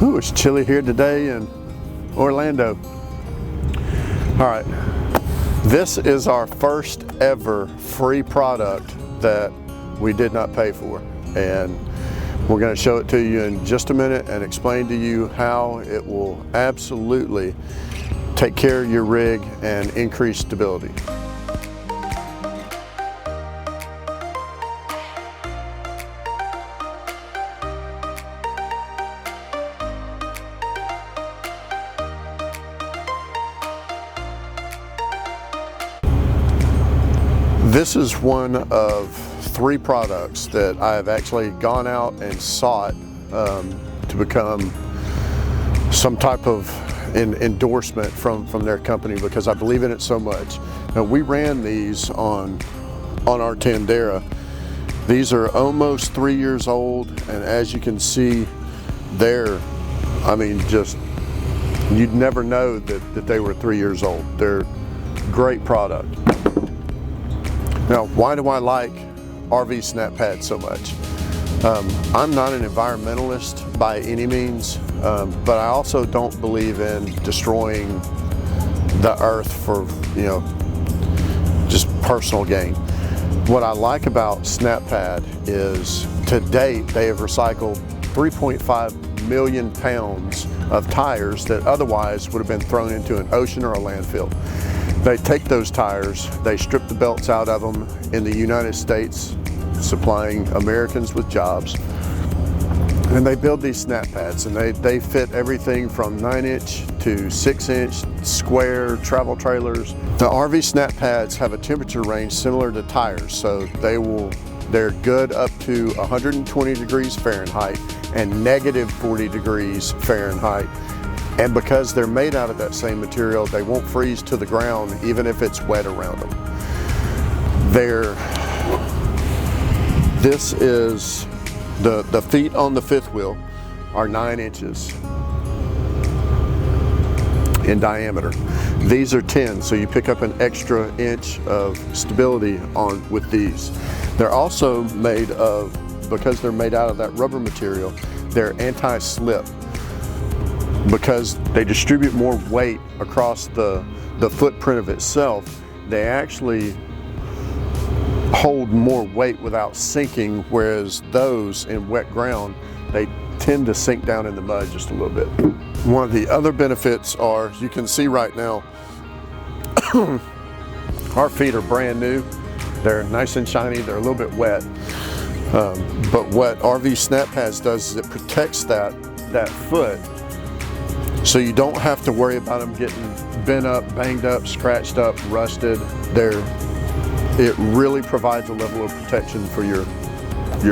Ooh, it's chilly here today in Orlando. All right, this is our first ever free product that we did not pay for, and we're going to show it to you in just a minute and explain to you how it will absolutely take care of your rig and increase stability. This is one of 3 products that I have actually gone out and sought to become some type of endorsement from their company, because I believe in it so much. Now, we ran these on our Tandera. These are almost 3 years old, and as you can see, I mean, just, you'd never know that they were 3 years old. They're great product. Now, why do I like RV snap pads so much? I'm not an environmentalist by any means, but I also don't believe in destroying the earth for, just personal gain. What I like about snap pad is, to date, they have recycled 3.5 million pounds of tires that otherwise would have been thrown into an ocean or a landfill. They take those tires, they strip the belts out of them in the United States, supplying Americans with jobs, and they build these snap pads, and they fit everything from 9-inch to 6-inch square travel trailers. The RV snap pads have a temperature range similar to tires, so they're good up to 120 degrees Fahrenheit and negative 40 degrees Fahrenheit. And because they're made out of that same material, they won't freeze to the ground even if it's wet around them. This is, the feet on the fifth wheel are 9 inches in diameter. These are 10, so you pick up an extra inch of stability with these. They're also made of, because they're made out of that rubber material, they're anti-slip. Because they distribute more weight across the footprint of itself, they actually hold more weight without sinking, whereas those in wet ground, they tend to sink down in the mud just a little bit. One of the other benefits are, you can see right now, our feet are brand new. They're nice and shiny, they're a little bit wet. But what RV Snap Pads does is it protects that foot, so you don't have to worry about them getting bent up, banged up, scratched up, rusted. It really provides a level of protection for your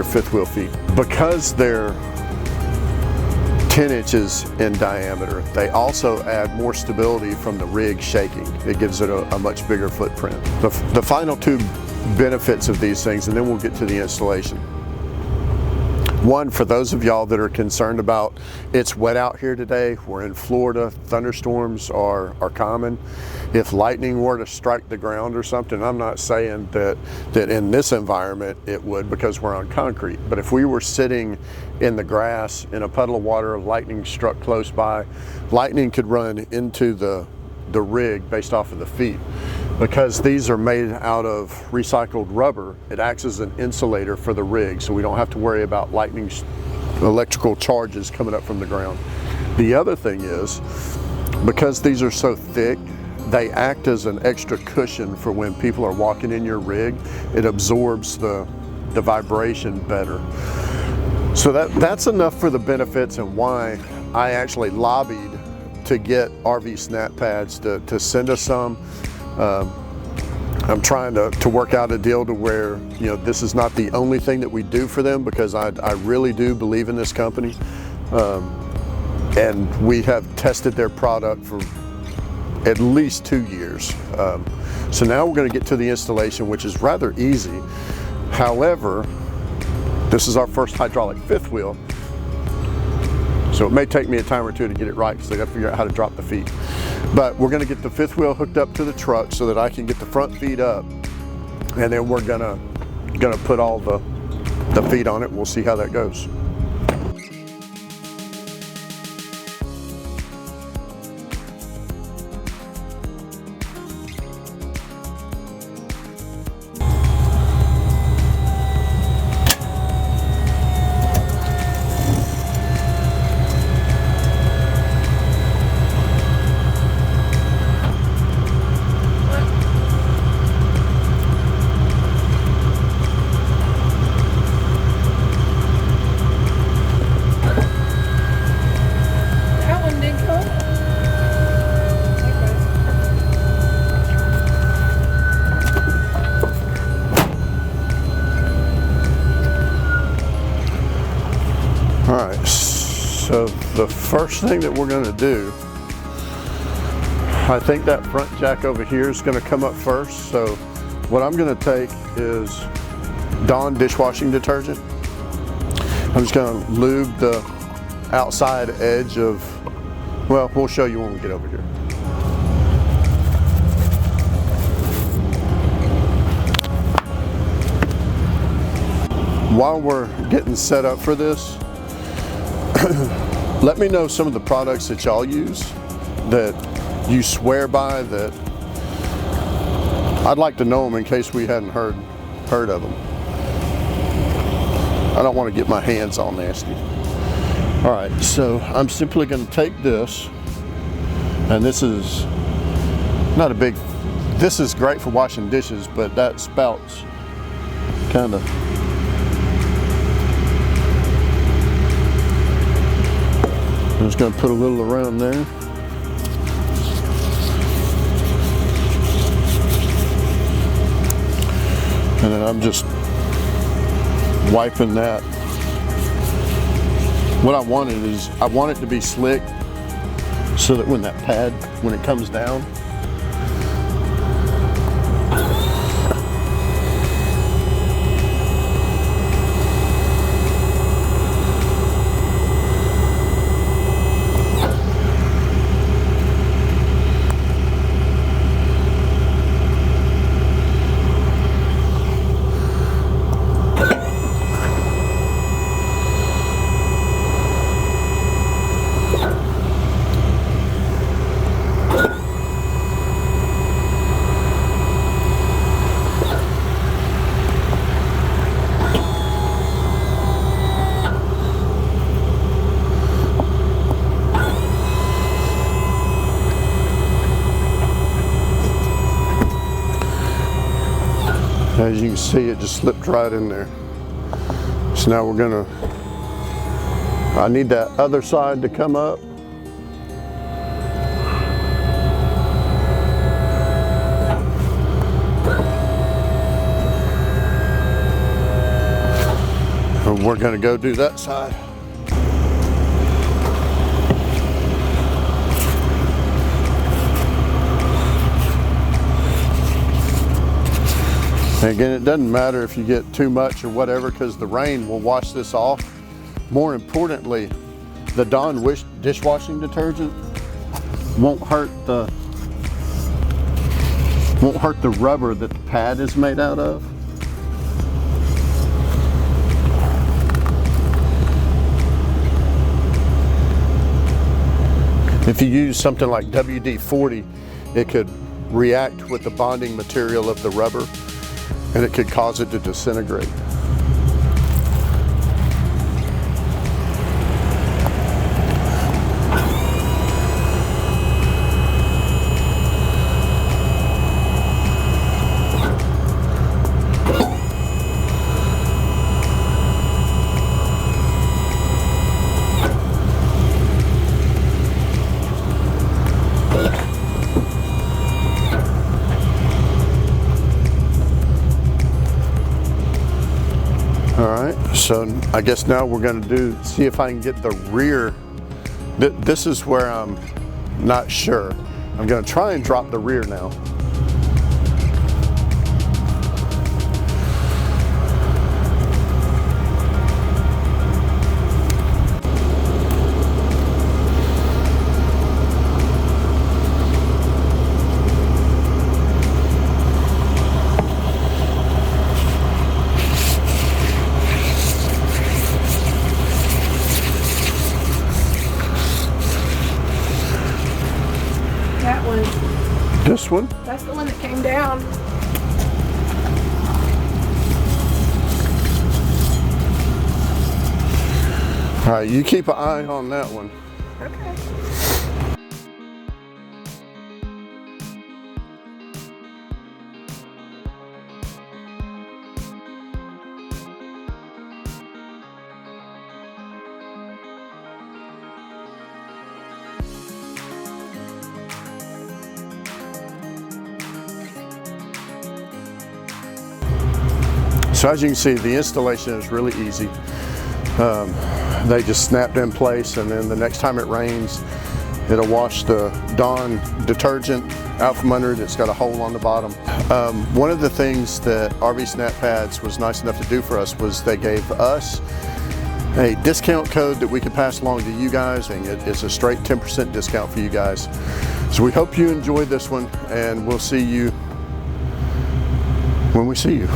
fifth wheel feet. Because they're 10 inches in diameter, they also add more stability from the rig shaking. It gives it a much bigger footprint. The final 2 benefits of these things, and then we'll get to the installation. One, for those of y'all that are concerned about, it's wet out here today. We're in Florida. Thunderstorms are common. If lightning were to strike the ground or something, I'm not saying that in this environment it would, because we're on concrete. But if we were sitting in the grass in a puddle of water, lightning struck close by, lightning could run into the rig based off of the feet. Because these are made out of recycled rubber, it acts as an insulator for the rig, so we don't have to worry about electrical charges coming up from the ground. The other thing is, because these are so thick, they act as an extra cushion for when people are walking in your rig. It absorbs the vibration better. So that's enough for the benefits and why I actually lobbied to get RV Snap Pads to send us some. I'm trying to work out a deal to where, this is not the only thing that we do for them, because I really do believe in this company. And we have tested their product for at least 2 years. So now we're going to get to the installation, which is rather easy. However, this is our first hydraulic fifth wheel, so it may take me a time or 2 to get it right, because I got to figure out how to drop the feet. But we're going to get the fifth wheel hooked up to the truck so that I can get the front feet up, and then we're gonna put all the feet on it. We'll see how that goes. the first thing that we're going to do, I think that front jack over here is going to come up first. So what I'm going to take is Dawn dishwashing detergent. I'm just going to lube the outside edge of, well, we'll show you when we get over here. While we're getting set up for this, let me know some of the products that y'all use that you swear by, that I'd like to know them in case we hadn't heard of them. I don't want to get my hands all nasty. All right, so I'm simply going to take this, and this is not a big, this is great for washing dishes, but that spout's kind of, I'm just going to put a little around there. And then I'm just wiping that. What I wanted is, I want it to be slick so that when that pad, when it comes down, as you can see, it just slipped right in there. So now we're gonna, I need that other side to come up. And we're gonna go do that side. And again, it doesn't matter if you get too much or whatever, because the rain will wash this off. More importantly, the Dawn dishwashing detergent won't hurt the rubber that the pad is made out of. If you use something like WD-40, it could react with the bonding material of the rubber, and it could cause it to disintegrate. So I guess now we're going to see if I can get the rear. This is where I'm not sure. I'm going to try and drop the rear now. This one? That's the one that came down. All right, you keep an eye on that one. Okay. So as you can see, the installation is really easy. they just snapped in place, and then the next time it rains, it'll wash the Dawn detergent out from under it. It's got a hole on the bottom. One of the things that RV Snap Pads was nice enough to do for us was they gave us a discount code that we could pass along to you guys, and it's a straight 10% discount for you guys. So we hope you enjoyed this one, and we'll see you when we see you.